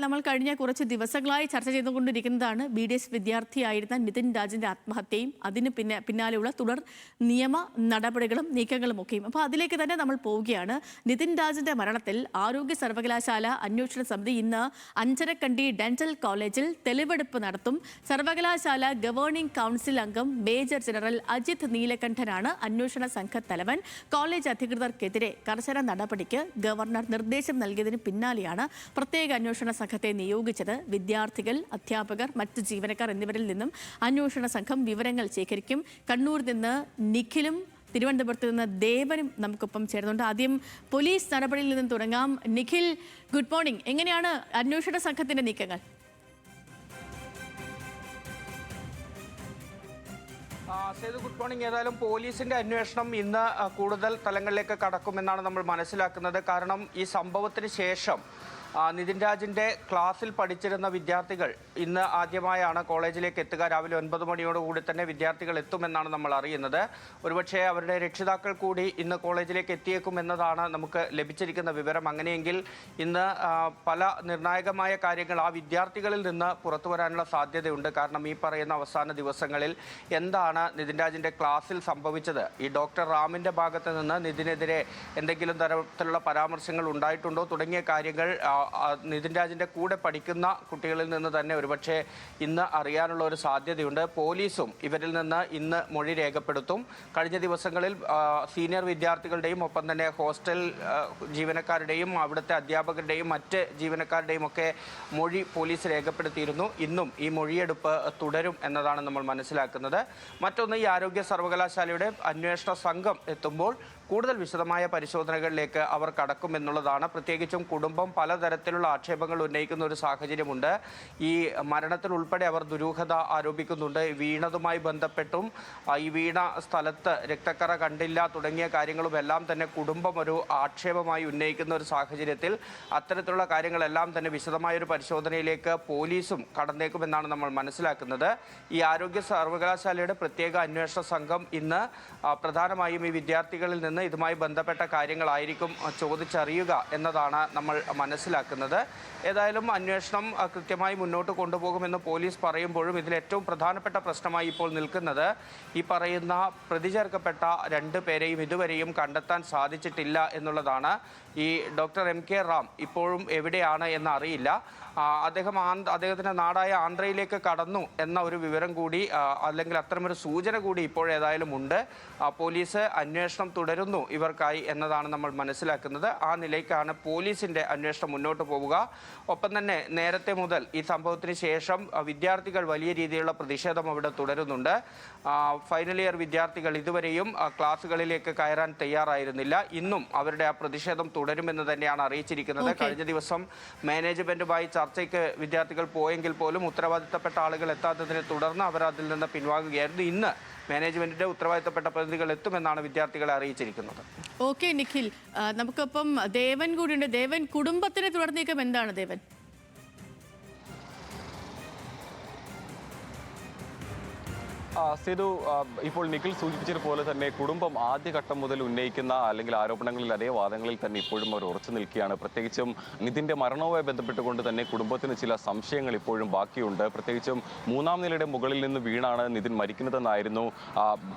നമ്മൾ കഴിഞ്ഞ കുറച്ച് ദിവസങ്ങളായി ചർച്ച ചെയ്തുകൊണ്ടിരിക്കുന്നതാണ് BDS വിദ്യാർത്ഥിയായിരുന്ന നിതിൻ രാജിന്റെ ആത്മഹത്യയും അതിന് പിന്നാലെയുള്ള തുടർ നിയമ നടപടികളും നീക്കങ്ങളും ഒക്കെയും. അപ്പോൾ അതിലേക്ക് തന്നെ നമ്മൾ പോവുകയാണ്. നിതിൻ രാജിന്റെ മരണത്തിൽ ആരോഗ്യ സർവകലാശാല അന്വേഷണ സമിതി ഇന്ന് അഞ്ചരക്കണ്ടി ഡെന്റൽ കോളേജിൽ തെളിവെടുപ്പ് നടത്തും. സർവകലാശാല ഗവേണിംഗ് കൗൺസിൽ അംഗം മേജർ ജനറൽ അജിത് നീലകണ്ഠനാണ് അന്വേഷണ സംഘത്തലവൻ. കോളേജ് അധികൃതർക്കെതിരെ കർശന നടപടിക്ക് ഗവർണർ നിർദ്ദേശം നൽകിയതിന് പിന്നാലെയാണ് പ്രത്യേക അന്വേഷണ സംഘത്തെ നിയോഗിച്ചത്. വിദ്യാർത്ഥികൾ, അധ്യാപകർ, മറ്റ് ജീവനക്കാർ എന്നിവരിൽ നിന്നും അന്വേഷണ സംഘം വിവരങ്ങൾ ശേഖരിക്കും. കണ്ണൂരിൽ നിന്ന് നിഖിലും തിരുവനന്തപുരത്ത് നിന്ന് ദേവനും നമുക്കൊപ്പം ചേർന്നുണ്ട്. ആദ്യം പോലീസ് നടപടിയിൽ നിന്നും തുടങ്ങാം. Nikhil, good morning. എങ്ങനെയാണ് അന്വേഷണ സംഘത്തിന്റെ നീക്കങ്ങൾ? Good morning. ഏതായാലും പോലീസിന്റെ അന്വേഷണം ഇന്ന് കൂടുതൽ തലങ്ങളിലേക്ക് കടക്കുമെന്നാണ് നമ്മൾ മനസ്സിലാക്കുന്നത്. കാരണം ഈ സംഭവത്തിന് ശേഷം നിതിൻ രാജിന്റെ ക്ലാസ്സിൽ പഠിച്ചിരുന്ന വിദ്യാർത്ഥികൾ ഇന്ന് ആദ്യമായാണ് കോളേജിലേക്ക് എത്തുക. രാവിലെ 9 മണിയോടുകൂടി തന്നെ വിദ്യാർത്ഥികൾ എത്തുമെന്നാണ് നമ്മൾ അറിയുന്നത്. ഒരുപക്ഷെ അവരുടെ രക്ഷിതാക്കൾ കൂടി ഇന്ന് കോളേജിലേക്ക് എത്തിയേക്കുമെന്നതാണ് നമുക്ക് ലഭിച്ചിരിക്കുന്ന വിവരം. അങ്ങനെയെങ്കിൽ ഇന്ന് പല നിർണായകമായ കാര്യങ്ങൾ ആ വിദ്യാർത്ഥികളിൽ നിന്ന് പുറത്തു വരാനുള്ള സാധ്യതയുണ്ട്. കാരണം ഈ പറയുന്ന അവസാന ദിവസങ്ങളിൽ എന്താണ് നിതിൻ രാജിന്റെ ക്ലാസ്സിൽ സംഭവിച്ചത്, ഈ ഡോക്ടർ റാമിന്റെ ഭാഗത്ത് നിന്ന് നിതിനെതിരെ എന്തെങ്കിലും തരത്തിലുള്ള പരാമർശങ്ങൾ ഉണ്ടായിട്ടുണ്ടോ തുടങ്ങിയ കാര്യങ്ങൾ നിതിൻ രാജിന്റെ കൂടെ പഠിക്കുന്ന കുട്ടികളിൽ നിന്ന് തന്നെ ഒരുപക്ഷെ ഇന്ന് അറിയാനുള്ള ഒരു സാധ്യതയുണ്ട്. പോലീസും ഇവരിൽ നിന്ന് ഇന്ന് മൊഴി രേഖപ്പെടുത്തും. കഴിഞ്ഞ ദിവസങ്ങളിൽ സീനിയർ വിദ്യാർത്ഥികളുടെയും ഒപ്പം തന്നെ ഹോസ്റ്റൽ ജീവനക്കാരുടെയും അവിടുത്തെ അധ്യാപകരുടെയും മറ്റ് ജീവനക്കാരുടെയും ഒക്കെ മൊഴി പോലീസ് രേഖപ്പെടുത്തിയിരുന്നു. ഇന്നും ഈ മൊഴിയെടുപ്പ് തുടരും എന്നതാണ് നമ്മൾ മനസ്സിലാക്കുന്നത്. മറ്റൊന്ന്, ഈ ആരോഗ്യ സർവകലാശാലയുടെ അന്വേഷണ സംഘം എത്തുമ്പോൾ കൂടുതൽ വിശദമായ പരിശോധനകളിലേക്ക് അവർ കടക്കുമെന്നുള്ളതാണ്. പ്രത്യേകിച്ചും കുടുംബം പലതരത്തിലുള്ള ആക്ഷേപങ്ങൾ ഉന്നയിക്കുന്ന ഒരു സാഹചര്യമുണ്ട്. ഈ മരണത്തിൽ ഉൾപ്പെടെ അവർ ദുരൂഹത ആരോപിക്കുന്നുണ്ട്. വീണതുമായി ബന്ധപ്പെട്ടും ഈ വീണ സ്ഥലത്ത് രക്തക്കറ കണ്ടില്ല തുടങ്ങിയ കാര്യങ്ങളും എല്ലാം തന്നെ കുടുംബം ഒരു ആക്ഷേപമായി ഉന്നയിക്കുന്ന ഒരു സാഹചര്യത്തിൽ അത്തരത്തിലുള്ള കാര്യങ്ങളെല്ലാം തന്നെ വിശദമായൊരു പരിശോധനയിലേക്ക് പോലീസും കടന്നേക്കുമെന്നാണ് നമ്മൾ മനസ്സിലാക്കുന്നത്. ഈ ആരോഗ്യ സർവകലാശാലയുടെ പ്രത്യേക അന്വേഷണ സംഘം ഇന്ന് പ്രധാനമായും ഈ വിദ്യാർത്ഥികളിൽ നിന്ന് ഇതുമായി ബന്ധപ്പെട്ട കാര്യങ്ങളായിരിക്കും ചോദിച്ചറിയുക എന്നതാണ് നമ്മൾ മനസ്സിലാക്കുന്നത്. ഏതായാലും അന്വേഷണം കൃത്യമായി മുന്നോട്ട് കൊണ്ടുപോകുമെന്ന് പോലീസ് പറയുമ്പോഴും ഇതിൽ ഏറ്റവും പ്രധാനപ്പെട്ട പ്രശ്നമായി ഇപ്പോൾ നിൽക്കുന്നത് ഈ പറയുന്ന പ്രതി ചേർക്കപ്പെട്ട 2 പേരെയും ഇതുവരെയും കണ്ടെത്താൻ സാധിച്ചിട്ടില്ല എന്നുള്ളതാണ്. ഈ ഡോക്ടർ MK റാം ഇപ്പോഴും എവിടെയാണ് എന്ന് അറിയില്ല. അദ്ദേഹത്തിൻ്റെ നാടായ ആന്ധ്രയിലേക്ക് കടന്നു എന്ന ഒരു വിവരം കൂടി അല്ലെങ്കിൽ അത്തരമൊരു സൂചന കൂടി ഇപ്പോഴേതായാലും ഉണ്ട്. പോലീസ് അന്വേഷണം തുടരുന്നു ഇവർക്കായി എന്നതാണ് നമ്മൾ മനസ്സിലാക്കുന്നത്. ആ നിലയ്ക്കാണ് പോലീസിൻ്റെ അന്വേഷണം മുന്നോട്ട് പോവുക. ഒപ്പം തന്നെ നേരത്തെ മുതൽ ഈ സംഭവത്തിന് ശേഷം വിദ്യാർത്ഥികൾ വലിയ രീതിയിലുള്ള പ്രതിഷേധം അവിടെ തുടരുന്നുണ്ട്. ഫൈനൽ ഇയർ വിദ്യാർത്ഥികൾ ഇതുവരെയും ക്ലാസ്സുകളിലേക്ക് കയറാൻ തയ്യാറായിരുന്നില്ല. ഇന്നും അവരുടെ ആ പ്രതിഷേധം തുടരുമെന്ന് തന്നെയാണ് അറിയിച്ചിരിക്കുന്നത്. കഴിഞ്ഞ ദിവസം മാനേജ്മെന്റുമായി ചർച്ചയ്ക്ക് വിദ്യാർത്ഥികൾ പോയെങ്കിൽ പോലും ഉത്തരവാദിത്തപ്പെട്ട ആളുകൾ എത്താത്തതിനെ തുടർന്ന് അവർ അതിൽ നിന്ന് പിൻവാങ്ങുകയായിരുന്നു. ഇന്ന് മാനേജ്മെന്റിന്റെ ഉത്തരവാദിത്തപ്പെട്ട പ്രതിനിധികൾ എത്തുമെന്നാണ് വിദ്യാർത്ഥികളെ അറിയിച്ചിരിക്കുന്നത്. ഓക്കെ നിഖിൽ, നമുക്കൊപ്പം ദേവൻ കൂടിയുണ്ട്. ദേവൻ, കുടുംബത്തിന് തുടർ നീക്കം എന്താണ് ദേവൻ? സേതു, ഇപ്പോൾ നിഖിൽ സൂചിപ്പിച്ചതുപോലെ തന്നെ കുടുംബം ആദ്യഘട്ടം മുതൽ ഉന്നയിക്കുന്ന അല്ലെങ്കിൽ ആരോപണങ്ങളിൽ അതേ വാദങ്ങളിൽ തന്നെ ഇപ്പോഴും അവർ ഉറച്ചു നിൽക്കുകയാണ്. പ്രത്യേകിച്ചും നിതിൻ്റെ മരണവുമായി ബന്ധപ്പെട്ടുകൊണ്ട് തന്നെ കുടുംബത്തിന് ചില സംശയങ്ങൾ ഇപ്പോഴും ബാക്കിയുണ്ട്. പ്രത്യേകിച്ചും 3ാം നിലയുടെ മുകളിൽ നിന്ന് വീണാണ് നിതിൻ മരിക്കുന്നതെന്നായിരുന്നു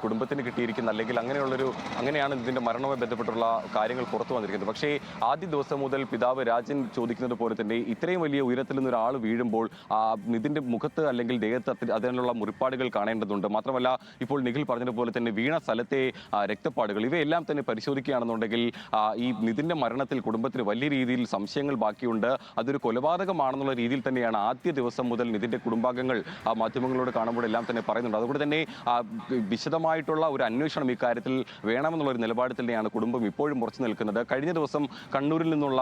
കുടുംബത്തിന് കിട്ടിയിരിക്കുന്ന, അല്ലെങ്കിൽ അങ്ങനെയാണ് നിതിൻ്റെ മരണവുമായി ബന്ധപ്പെട്ടുള്ള കാര്യങ്ങൾ പുറത്തു വന്നിരിക്കുന്നത്. പക്ഷേ ആദ്യ ദിവസം മുതൽ പിതാവ് രാജൻ ചോദിക്കുന്നത് പോലെ തന്നെ ഇത്രയും വലിയ ഉയരത്തിൽ നിന്ന് ഒരാൾ വീഴുമ്പോൾ നിതിൻ്റെ മുഖത്ത് അല്ലെങ്കിൽ ദേഹത്ത് അതിനുള്ള മുറിപ്പാടുകൾ കാണേണ്ടതുണ്ട്. മാത്രമല്ല, ഇപ്പോൾ നിഖിൽ പറഞ്ഞതുപോലെ തന്നെ വീണ സ്ഥലത്തെ രക്തപ്പാടുകൾ ഇവയെല്ലാം തന്നെ പരിശോധിക്കുകയാണെന്നുണ്ടെങ്കിൽ ഈ നിതിൻ്റെ മരണത്തിൽ കുടുംബത്തിന് വലിയ രീതിയിൽ സംശയങ്ങൾ ബാക്കിയുണ്ട്. അതൊരു കൊലപാതകമാണെന്നുള്ള രീതിയിൽ തന്നെയാണ് ആദ്യ ദിവസം മുതൽ നിതിൻ്റെ കുടുംബാംഗങ്ങൾ മാധ്യമങ്ങളോട് കാണുമ്പോൾ എല്ലാം തന്നെ പറയുന്നുണ്ട്. അതുകൊണ്ട് തന്നെ വിശദമായിട്ടുള്ള ഒരു അന്വേഷണം ഇക്കാര്യത്തിൽ വേണമെന്നുള്ള ഒരു നിലപാട് തന്നെയാണ് കുടുംബം ഇപ്പോഴും ഉറച്ചു നിൽക്കുന്നത്. കഴിഞ്ഞ ദിവസം കണ്ണൂരിൽ നിന്നുള്ള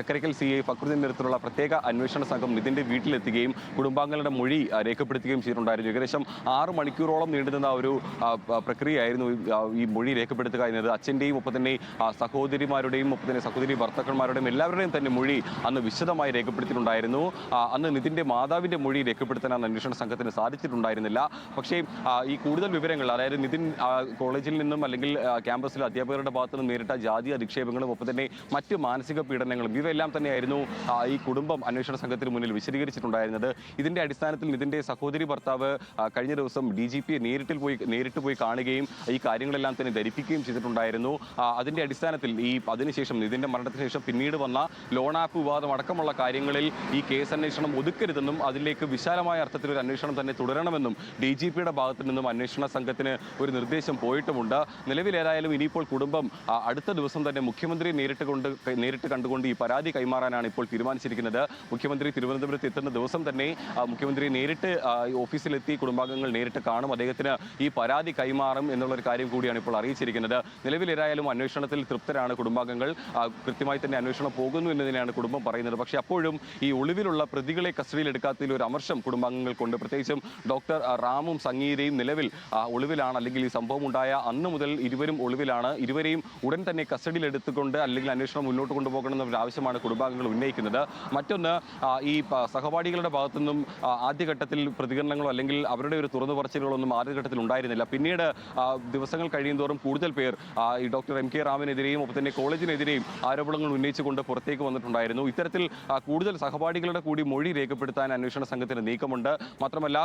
ചക്കരക്കൽ CI ഫക്രുദ്ദീൻ നേതൃത്വത്തിലുള്ള പ്രത്യേക അന്വേഷണ സംഘം നിതിൻ്റെ വീട്ടിലെത്തുകയും കുടുംബാംഗങ്ങളുടെ മൊഴി രേഖപ്പെടുത്തുകയും ചെയ്തിട്ടുണ്ടായിരുന്നു. ഏകദേശം 6 മണിക്കൂർ മണിക്കൂറോളം നീണ്ടുനിന്ന ഒരു പ്രക്രിയയായിരുന്നു ഈ മൊഴി രേഖപ്പെടുത്തുക എന്നത്. അച്ഛൻ്റെയും ഒപ്പം തന്നെ സഹോദരിമാരുടെയും ഒപ്പം തന്നെ സഹോദരി ഭർത്താക്കന്മാരുടെയും എല്ലാവരുടെയും തന്നെ മൊഴി അന്ന് വിശദമായി രേഖപ്പെടുത്തിയിട്ടുണ്ടായിരുന്നു. അന്ന് നിതിൻ്റെ മാതാവിൻ്റെ മൊഴി രേഖപ്പെടുത്താൻ അന്വേഷണ സംഘത്തിന് സാധിച്ചിട്ടുണ്ടായിരുന്നില്ല. പക്ഷേ ഈ കൂടുതൽ വിവരങ്ങൾ, അതായത് നിതിൻ കോളേജിൽ നിന്നും അല്ലെങ്കിൽ ക്യാമ്പസിലെ അധ്യാപകരുടെ ഭാഗത്തു നിന്ന് നേരിട്ട ജാതി അധിക്ഷേപങ്ങളും ഒപ്പം തന്നെ മറ്റ് മാനസിക പീഡനങ്ങളും ഇവയെല്ലാം തന്നെയായിരുന്നു ഈ കുടുംബം അന്വേഷണ സംഘത്തിന് മുന്നിൽ വിശദീകരിച്ചിട്ടുണ്ടായിരുന്നത്. ഇതിന്റെ അടിസ്ഥാനത്തിൽ നിതിൻ്റെ സഹോദരി ഭർത്താവ് കഴിഞ്ഞ ദിവസം DGPയെ നേരിട്ട് പോയി കാണുകയും ഈ കാര്യങ്ങളെല്ലാം തന്നെ ധരിപ്പിക്കുകയും ചെയ്തിട്ടുണ്ടായിരുന്നു. അതിന്റെ അടിസ്ഥാനത്തിൽ അതിനുശേഷം നിതിൻ്റെ മരണത്തിന് ശേഷം പിന്നീട് വന്ന ലോൺ ആപ്പ് വിവാദം അടക്കമുള്ള കാര്യങ്ങളിൽ ഈ കേസ് അന്വേഷണം ഒതുക്കരുതെന്നും അതിലേക്ക് വിശാലമായ അർത്ഥത്തിൽ ഒരു അന്വേഷണം തന്നെ തുടരണമെന്നും DGPയുടെ ഭാഗത്തു നിന്നും അന്വേഷണ സംഘത്തിന് ഒരു നിർദ്ദേശം പോയിട്ടുമുണ്ട്. നിലവിലേതായാലും ഇനിയിപ്പോൾ കുടുംബം അടുത്ത ദിവസം തന്നെ മുഖ്യമന്ത്രിയെ നേരിട്ട് കണ്ടുകൊണ്ട് ഈ പരാതി കൈമാറാനാണ് ഇപ്പോൾ തീരുമാനിച്ചിരിക്കുന്നത്. മുഖ്യമന്ത്രി തിരുവനന്തപുരത്ത് എത്തുന്ന ദിവസം തന്നെ മുഖ്യമന്ത്രിയെ നേരിട്ട് ഓഫീസിലെത്തി കുടുംബാംഗങ്ങൾ നേരിട്ട് കാണും, അദ്ദേഹത്തിന് ഈ പരാതി കൈമാറും എന്നുള്ളൊരു കാര്യം കൂടിയാണ് ഇപ്പോൾ അറിയിച്ചിരിക്കുന്നത്. നിലവിലേതായാലും അന്വേഷണത്തിൽ തൃപ്തരാണ് കുടുംബാംഗങ്ങൾ. കൃത്യമായി തന്നെ അന്വേഷണം പോകുന്നു എന്നതിനാണ് കുടുംബം പറയുന്നത്. പക്ഷേ അപ്പോഴും ഈ ഒളിവിലുള്ള പ്രതികളെ കസ്റ്റഡിയിലെടുക്കാത്തതിൽ ഒരു അമർഷം കുടുംബാംഗങ്ങൾക്കുണ്ട്. പ്രത്യേകിച്ചും ഡോക്ടർ റാമും സംഗീതയും നിലവിൽ ഒളിവിലാണ്, അല്ലെങ്കിൽ ഈ സംഭവം ഉണ്ടായ അന്ന് മുതൽ ഇരുവരും ഒളിവിലാണ്. ഇരുവരെയും ഉടൻ തന്നെ കസ്റ്റഡിയിലെടുത്തുകൊണ്ട് അല്ലെങ്കിൽ അന്വേഷണം മുന്നോട്ട് കൊണ്ടുപോകണമെന്നൊരു ആവശ്യമാണ് കുടുംബാംഗങ്ങൾ ഉന്നയിക്കുന്നത്. മറ്റൊന്ന്, ഈ സഹപാഠികളുടെ ഭാഗത്തു നിന്നും ആദ്യഘട്ടത്തിൽ പ്രതികരണങ്ങളോ അല്ലെങ്കിൽ അവരുടെ ഒരു തുറന്നു പറച്ചിലുകളൊന്നും ആദ്യഘട്ടത്തിൽ ഉണ്ടായിരുന്നില്ല. പിന്നീട് ദിവസങ്ങൾ കഴിയുന്തോറും കൂടുതൽ പേർ ഈ ഡോക്ടർ MK റാമിനെതിരെയും ഒപ്പം തന്നെ കോളേജിനെതിരെയും ആരോപണങ്ങൾ ഉന്നയിച്ചുകൊണ്ട് പുറത്തേക്ക് വന്നിട്ടുണ്ടായിരുന്നു. ഇത്തരത്തിൽ കൂടുതൽ സഹപാഠികളുടെ കൂടി മൊഴി രേഖപ്പെടുത്താൻ അന്വേഷണ സംഘത്തിന് നീക്കമുണ്ട്. മാത്രമല്ല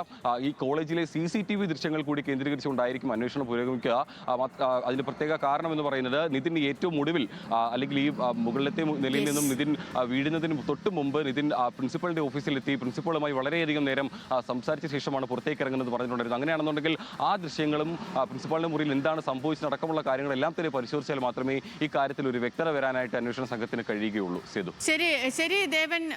ഈ കോളേജിലെ CCTV ദൃശ്യങ്ങൾ കൂടി കേന്ദ്രീകരിച്ചുകൊണ്ടായിരിക്കും അന്വേഷണം പുരോഗമിക്കുക. അതിന് പ്രത്യേക കാരണം എന്ന് പറയുന്നത് നിതിൻ ഏറ്റവും ഒടുവിൽ അല്ലെങ്കിൽ ഈ മുകളിലത്തെ നിലയിൽ നിന്നും നിതിൻ വീഴുന്നതിന് തൊട്ട് മുമ്പ് നിതിൻ പ്രിൻസിപ്പളിന്റെ ഓഫീസിലെത്തി പ്രിൻസിപ്പളുമായി വളരെയധികം നേരം സംസാരിച്ച ശേഷമാണ് പുറത്തേക്ക് ഇറങ്ങുന്നത് പറഞ്ഞിട്ടുണ്ടായിരുന്നു. അങ്ങനെയാണെന്നുണ്ടെങ്കിൽ ആ ദൃശ്യങ്ങളും പ്രിൻസിപ്പാളിന്റെ മുറിയിൽ എന്താണ് സംഭവിച്ചതടക്കമുള്ള കാര്യങ്ങളെല്ലാം തന്നെ പരിശോധിച്ചാൽ മാത്രമേ ഈ കാര്യത്തിൽ ഒരു വ്യക്തത വരാനായിട്ട് അന്വേഷണ സംഘത്തിന് കഴിയുകയുള്ളൂ. സേതു. ശരി ദേവൻ.